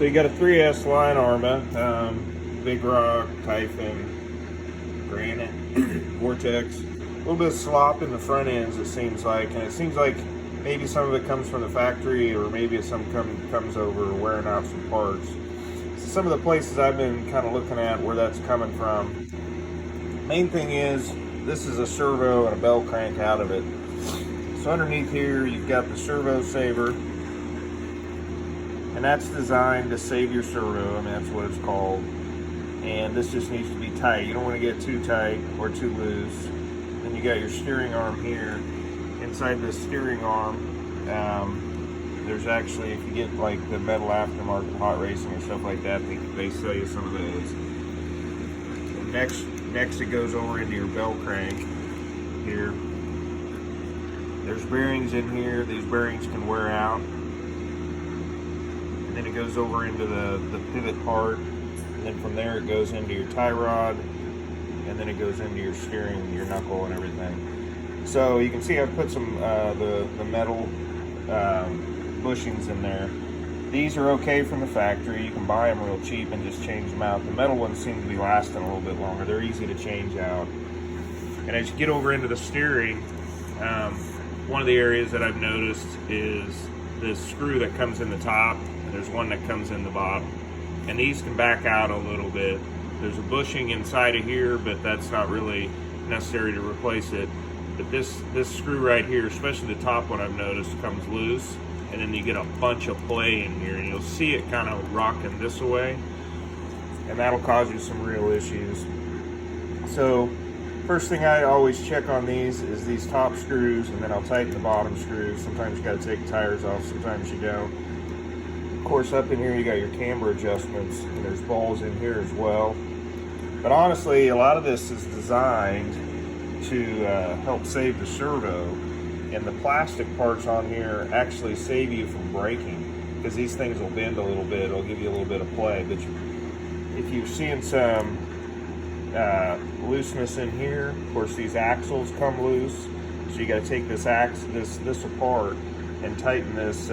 So you got a 3S line Arrma, big rock, typhon, granite, vortex. A little bit of slop in the front ends, it seems like, and it seems like maybe some of it comes from the factory, or maybe some comes over wearing out some parts. So some of the places I've been kind of looking at where that's coming from. Main thing is this is a servo and a bell crank out of it. So underneath here you've got the servo saver, and that's designed to save your servo. I mean, that's what it's called. And this just needs to be tight. You don't want to get too tight or too loose. Then you got your steering arm here. Inside this steering arm, there's actually, if you get like the metal aftermarket hot racing or stuff like that, they sell you some of those. And next it goes over into your bell crank here. There's bearings in here. These bearings can wear out. And then it goes over into the pivot part. And then from there it goes into your tie rod. And then it goes into your steering, your knuckle and everything. So you can see I've put some the metal bushings in there. These are okay from the factory. You can buy them real cheap and just change them out. The metal ones seem to be lasting a little bit longer. They're easy to change out. And as you get over into the steering, one of the areas that I've noticed is this screw that comes in the top, and there's one that comes in the bottom. And these can back out a little bit. There's a bushing inside of here, but that's not really necessary to replace it. But this screw right here, especially the top one, I've noticed comes loose, and then you get a bunch of play in here, and you'll see it kind of rocking this way, and that'll cause you some real issues. So first thing I always check on these is these top screws, and then I'll tighten the bottom screws. Sometimes you got to take tires off, sometimes you don't. Of course, up in here you got your camber adjustments, and there's balls in here as well. But honestly, a lot of this is designed to help save the servo, and the plastic parts on here actually save you from breaking, because these things will bend a little bit. It'll give you a little bit of play. But if you're seeing some looseness in here, of course these axles come loose, so you got to take this apart and tighten this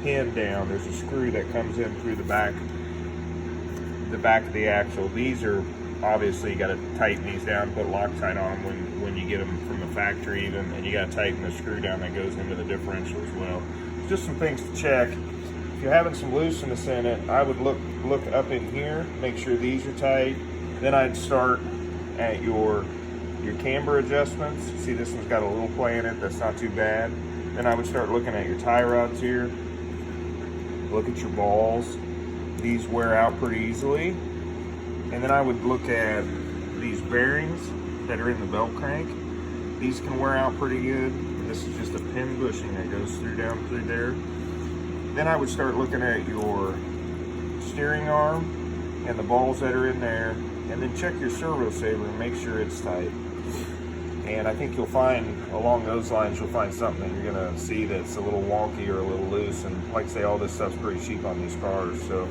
pin down. There's a screw that comes in through the back of the axle. These are obviously, you got to tighten these down, put Loctite on them when you get them from the factory even, and you got to tighten the screw down that goes into the differential as well. Just some things to check. If you're having some looseness in it, I would look up in here, make sure these are tight. Then I'd start at your camber adjustments. See, this one's got a little play in it, that's not too bad. Then I would start looking at your tie rods here. Look at your balls. These wear out pretty easily. And then I would look at these bearings that are in the bell crank. These can wear out pretty good. And this is just a pin bushing that goes down through there. Then I would start looking at your steering arm and the balls that are in there, and then check your servo saver and make sure it's tight. And I think you'll find, along those lines, you'll find something that you're gonna see that's a little wonky or a little loose. And like I say, all this stuff's pretty cheap on these cars. So